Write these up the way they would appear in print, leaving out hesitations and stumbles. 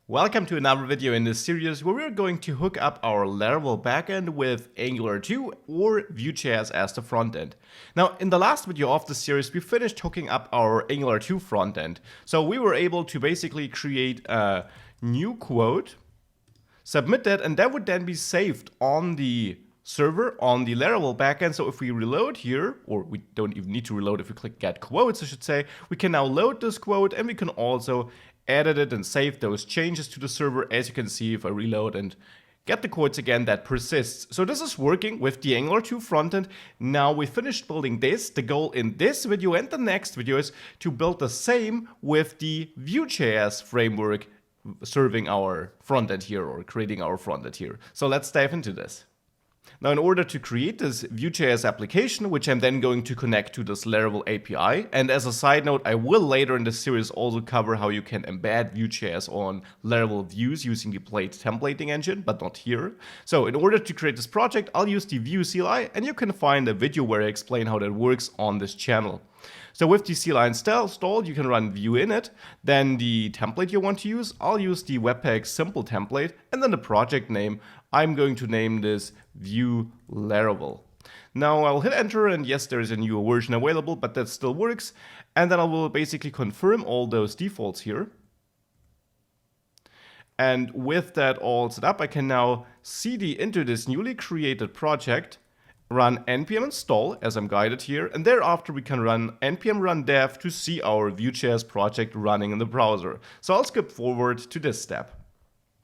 Welcome to another video in this series where we're going to hook up our Laravel backend with Angular 2 or Vue.js as the frontend. Now, in the last video of the series, we finished hooking up our Angular 2 frontend. So we were able to basically create a new quote, submit that, and that would then be saved on the server on the Laravel backend. So if we reload here, or we don't even need to reload, if we click get quotes, I should say, we can now load this quote and we can also edit it and save those changes to the server. As you can see, if I reload and get the quotes again, that persists. So this is working with the Angular 2 frontend. Now we finished building this. The goal in this video and the next video is to build the same with the Vue.js framework serving our frontend here, or creating our frontend here. So let's dive into this. Now, in order to create this Vue.js application, which I'm then going to connect to this Laravel API, and as a side note, I will later in this series also cover how you can embed Vue.js on Laravel views using the Plate templating engine, but not here. So in order to create this project, I'll use the Vue CLI, and you can find a video where I explain how that works on this channel. So with the CLI installed, you can run Vue init, then the template you want to use, I'll use the Webpack simple template, and then the project name, I'm going to name this Vue Laravel. Now I'll hit enter, and yes, there is a newer version available, but that still works. And then I will basically confirm all those defaults here. And with that all set up, I can now cd into this newly created project, run npm install as I'm guided here, and thereafter we can run npm run dev to see our Vue.js project running in the browser. So I'll skip forward to this step.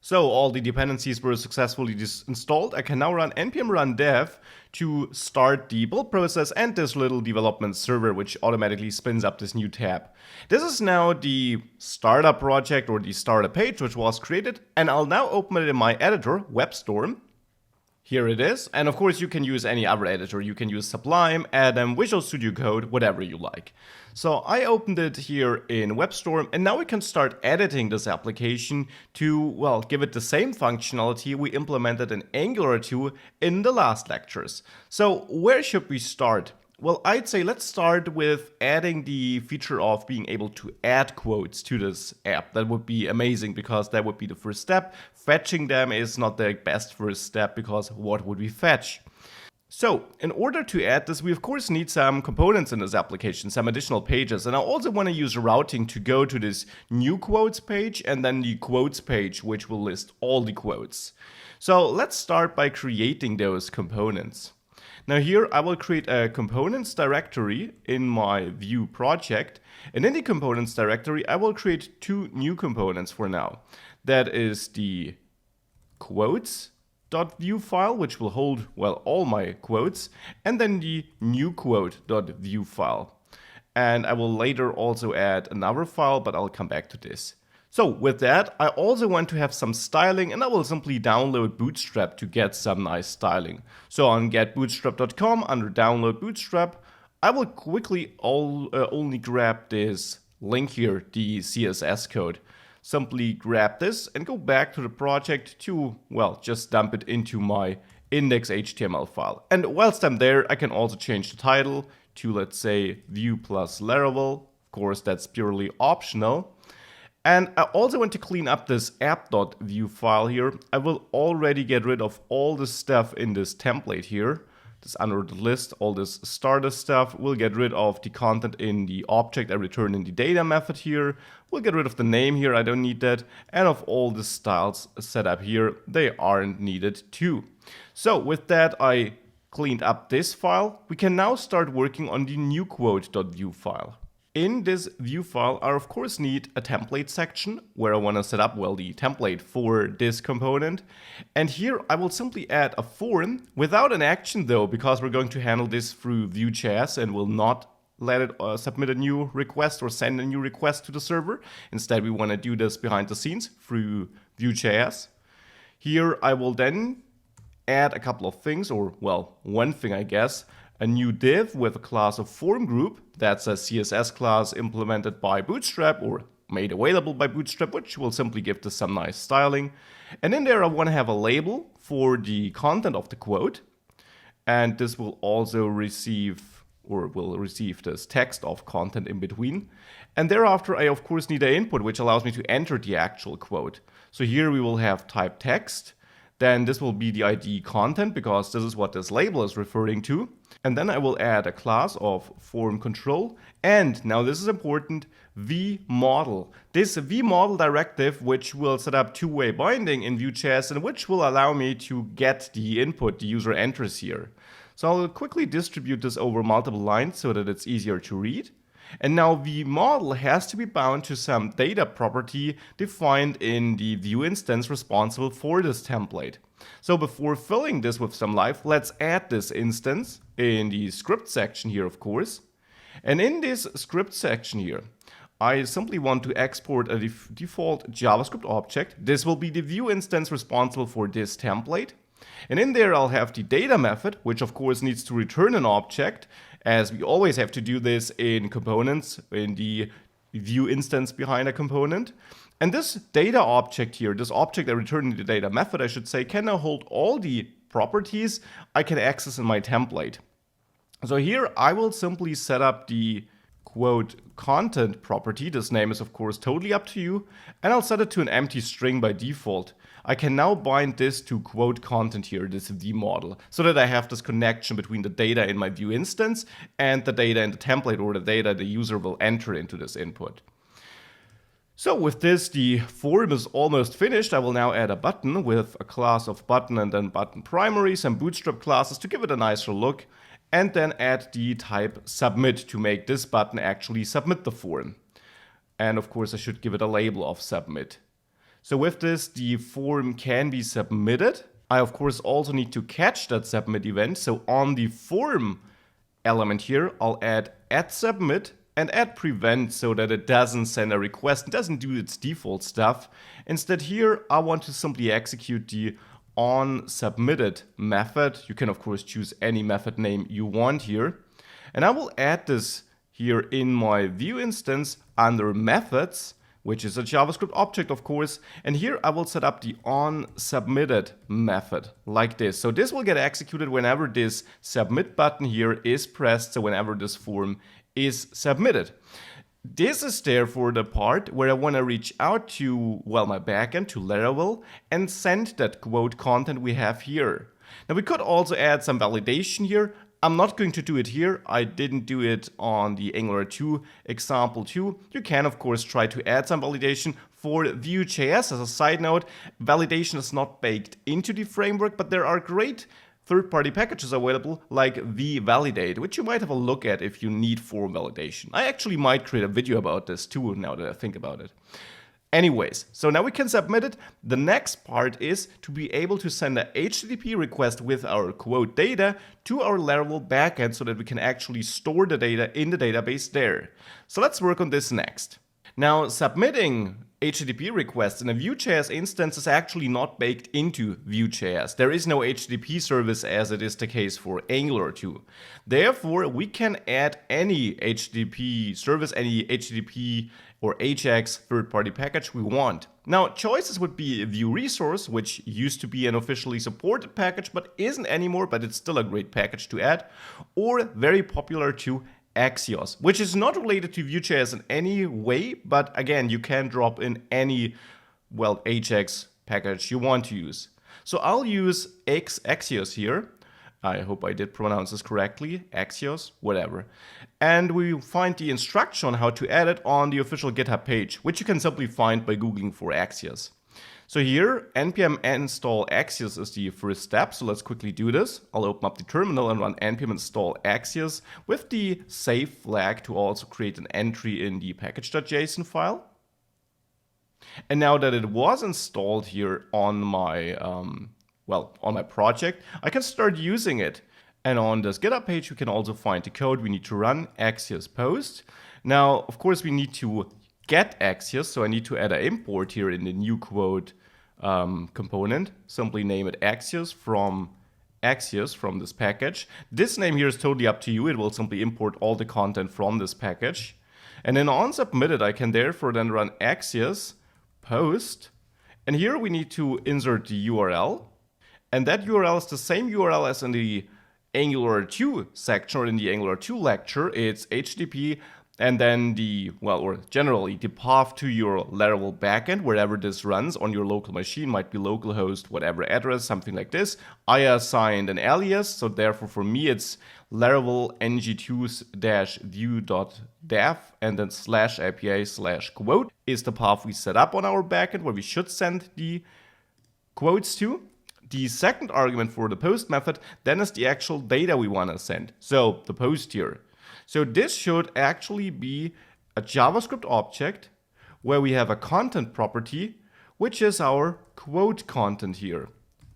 So all the dependencies were successfully installed. I can now run npm run dev to start the build process and this little development server, which automatically spins up this new tab. This is now the startup project, or the startup page, which was created, and I'll now open it in my editor, WebStorm. Here it is, and of course you can use any other editor. You can use Sublime, Atom, Visual Studio Code, whatever you like. So I opened it here in WebStorm, and now we can start editing this application to, well, give it the same functionality we implemented in Angular 2 in the last lectures. So where should we start? Well, I'd say let's start with adding the feature of being able to add quotes to this app. That would be amazing, because that would be the first step. Fetching them is not the best first step, because what would we fetch? So in order to add this, we of course need some components in this application, some additional pages. And I also want to use routing to go to this new quotes page and then the quotes page, which will list all the quotes. So let's start by creating those components. Now here I will create a components directory in my Vue project, and in the components directory I will create two new components for now. That is the quotes.vue file, which will hold, well, all my quotes, and then the new quote.vue file. And I will later also add another file, but I'll come back to this. So with that, I also want to have some styling, and I will simply download Bootstrap to get some nice styling. So on getbootstrap.com, under download Bootstrap, I will quickly only grab this link here, the CSS code. Simply grab this and go back to the project to, well, just dump it into my index.html file. And whilst I'm there, I can also change the title to, let's say, Vue plus Laravel. Of course, that's purely optional. And I also want to clean up this app.vue file here. I will already get rid of all the stuff in this template here. This under the list, all this starter stuff. We'll get rid of the content in the object I return in the data method here. We'll get rid of the name here, I don't need that. And of all the styles set up here, they aren't needed too. So with that, I cleaned up this file. We can now start working on the new quote.vue file. In this Vue file, I of course need a template section where I want to set up, well, the template for this component. And here I will simply add a form without an action though, because we're going to handle this through Vue.js and will not let it submit a new request or send a new request to the server. Instead, we want to do this behind the scenes through Vue.js. Here I will then add a couple of things, or, well, one thing I guess. A new div with a class of form group. That's a CSS class implemented by Bootstrap or made available by Bootstrap, which will simply give this some nice styling. And in there I want to have a label for the content of the quote. And this will also receive or will receive this text of content in between. And thereafter, I of course need an input, which allows me to enter the actual quote. So here we will have type text. Then this will be the ID content, because this is what this label is referring to. And then I will add a class of form control. And now this is important, VModel. This VModel directive, which will set up two-way binding in Vue.js and which will allow me to get the input the user enters here. So I'll quickly distribute this over multiple lines so that it's easier to read. And now VModel has to be bound to some data property defined in the Vue instance responsible for this template. So before filling this with some life, let's add this instance in the script section here, of course. And in this script section here, I simply want to export a default JavaScript object. This will be the Vue instance responsible for this template. And in there I'll have the data method, which of course needs to return an object, as we always have to do this in components, in the Vue instance behind a component. And this data object here, this object that returns the data method, I should say, can now hold all the properties I can access in my template. So here I will simply set up the quote content property. This name is of course totally up to you, and I'll set it to an empty string by default. I can now bind this to quote content here, this VModel, so that I have this connection between the data in my Vue instance and the data in the template, or the data the user will enter into this input. So with this, the form is almost finished. I will now add a button with a class of button and then button primary, some bootstrap classes to give it a nicer look, and then add the type submit to make this button actually submit the form. And of course I should give it a label of submit. So with this, the form can be submitted. I of course also need to catch that submit event. So on the form element here, I'll add @submit and @prevent so that it doesn't send a request, it doesn't do its default stuff. Instead here, I want to simply execute the onSubmitted method. You can of course choose any method name you want here. And I will add this here in my Vue instance under methods, which is a JavaScript object, of course. And here I will set up the onSubmitted method like this. So this will get executed whenever this submit button here is pressed, so whenever this form is submitted. This is therefore the part where I want to reach out to, well, my backend, to Laravel, and send that quote content we have here. Now we could also add some validation here. I'm not going to do it here. I didn't do it on the Angular 2 example too. You can of course try to add some validation for Vue.js. As a side note, validation is not baked into the framework, but there are great third-party packages available like vValidate, which you might have a look at if you need form validation. I actually might create a video about this too now that I think about it. Anyways, so now we can submit it. The next part is to be able to send a HTTP request with our quote data to our Laravel backend so that we can actually store the data in the database there. So let's work on this next. Now, submitting HTTP requests in a Vue.js instance is actually not baked into Vue.js. There is no HTTP service as it is the case for Angular 2. Therefore, we can add any HTTP service, any HTTP or Ajax third-party package we want. Now, choices would be Vue Resource, which used to be an officially supported package but isn't anymore, but it's still a great package to add, or very popular too, Axios, which is not related to Vue.js in any way, but again, you can drop in any, well, Ajax package you want to use. So I'll use Axios here. I hope I did pronounce this correctly, Axios, whatever. And we find the instruction on how to add it on the official GitHub page, which you can simply find by Googling for Axios. So here, npm install Axios is the first step, so let's quickly do this. I'll open up the terminal and run npm install Axios with the save flag to also create an entry in the package.json file. And now that it was installed here on my on my project, I can start using it. And on this GitHub page, we can also find the code we need to run, Axios post. Now, of course, we need to get Axios, so I need to add an import here in the new quote component. Simply name it Axios from this package. This name here is totally up to you. It will simply import all the content from this package. And then on submitted, I can therefore then run Axios post. And here we need to insert the URL. And that URL is the same URL as in the Angular 2 section or in the Angular 2 lecture, it's HTTP and then or generally the path to your Laravel backend, wherever this runs on your local machine, might be localhost, whatever address, something like this. I assigned an alias, so therefore for me it's Laravel ng2-vue.dev and then /API/quote is the path we set up on our backend where we should send the quotes to. The second argument for the post method then is the actual data we want to send, so the post here. So this should actually be a JavaScript object where we have a content property, which is our quote content here.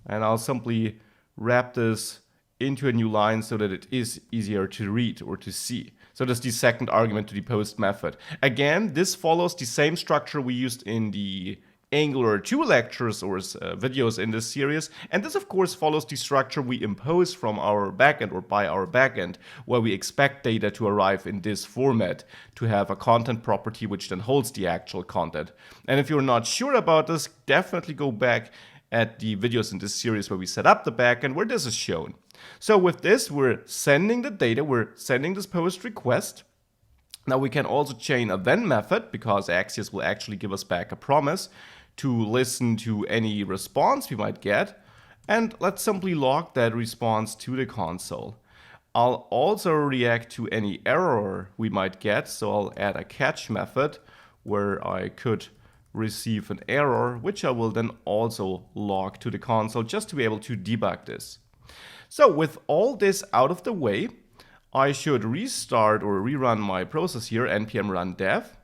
And I'll simply wrap this into a new line so that it is easier to read or to see. So that's the second argument to the post method. Again, this follows the same structure we used in the Angular 2 lectures or videos in this series, and this of course follows the structure we impose from our backend or by our backend, where we expect data to arrive in this format, to have a content property which then holds the actual content. And if you're not sure about this, definitely go back at the videos in this series where we set up the backend, where this is shown. So with this, we're sending the data, we're sending this post request. Now we can also chain a then method, because Axios will actually give us back a promise to listen to any response we might get. And let's simply log that response to the console. I'll also react to any error we might get, so I'll add a catch method where I could receive an error, which I will then also log to the console just to be able to debug this. So with all this out of the way, I should restart or rerun my process here, npm run dev,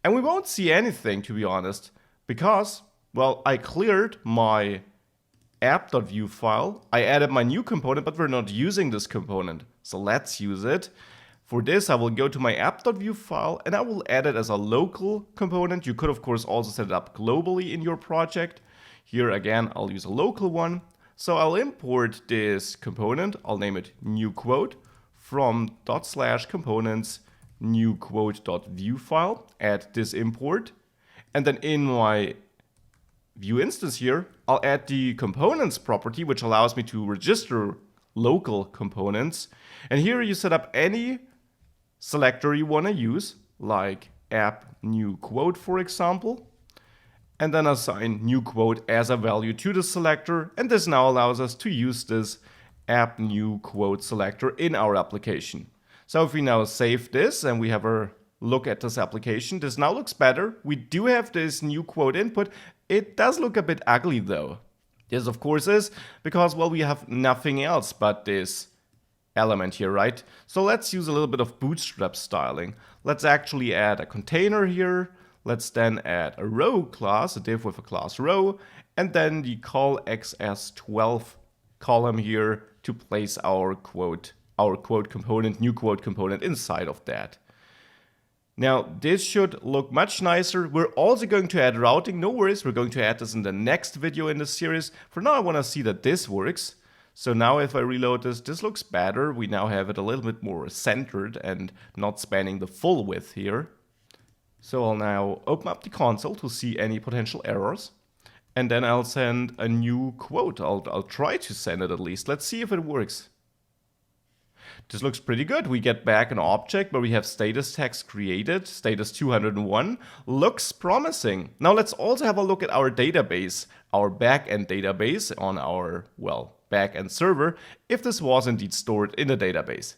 and we won't see anything, to be honest, because, well, I cleared my app.vue file, I added my new component, but we're not using this component, so let's use it. For this, I will go to my app.vue file and I will add it as a local component. You could, of course, also set it up globally in your project. Here, again, I'll use a local one. So I'll import this component, I'll name it new quote, from /components new quote.vue file, add this import, and then in my Vue instance here, I'll add the components property, which allows me to register local components. And here you set up any selector you want to use, like app new quote, for example, and then assign new quote as a value to the selector. And this now allows us to use this app new quote selector in our application. So if we now save this and we have a look at this application, this now looks better. We do have this new quote input. It does look a bit ugly though. This of course is because, well, we have nothing else but this element here, right? So let's use a little bit of bootstrap styling. Let's actually add a container here. Let's then add a row class, a div with a class row, and then the call xs12 column here to place our quote component, new quote component inside of that. Now, this should look much nicer. We're also going to add routing. No worries, we're going to add this in the next video in this series. For now, I want to see that this works. So now if I reload this looks better. We now have it a little bit more centered and not spanning the full width here. So I'll now open up the console to see any potential errors. And then I'll send a new quote. I'll try to send it at least. Let's see if it works. This looks pretty good. We get back an object where we have status text created, status 201. Looks promising. Now let's also have a look at our database, our backend database on our, well, backend server, if this was indeed stored in the database.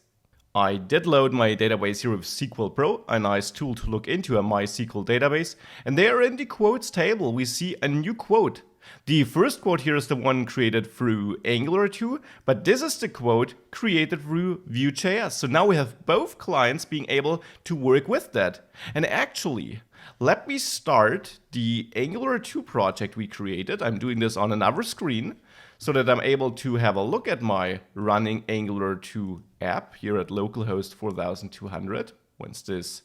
I did load my database here with SQL Pro, a nice tool to look into a MySQL database. And there in the quotes table, we see a new quote. The first quote here is the one created through Angular 2, but this is the quote created through Vue.js. So now we have both clients being able to work with that. And actually, let me start the Angular 2 project we created. I'm doing this on another screen so that I'm able to have a look at my running Angular 2 app here at localhost 4200 once this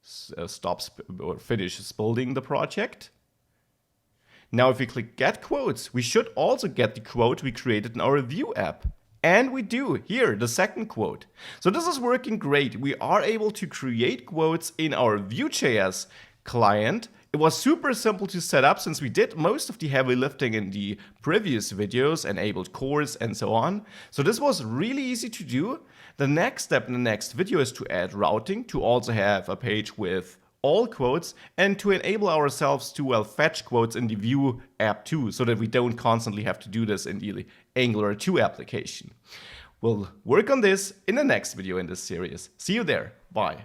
stops or finishes building the project. Now if we click get quotes, we should also get the quote we created in our Vue app. And we do, here, the second quote. So this is working great. We are able to create quotes in our Vue.js client It was super simple to set up since we did most of the heavy lifting in the previous videos, enabled cores and so on. So this was really easy to do. The next step in the next video is to add routing, to also have a page with all quotes, and to enable ourselves to fetch quotes in the VUE app too, so that we don't constantly have to do this in the Angular 2 application. We'll work on this in the next video in this series. See you there. Bye.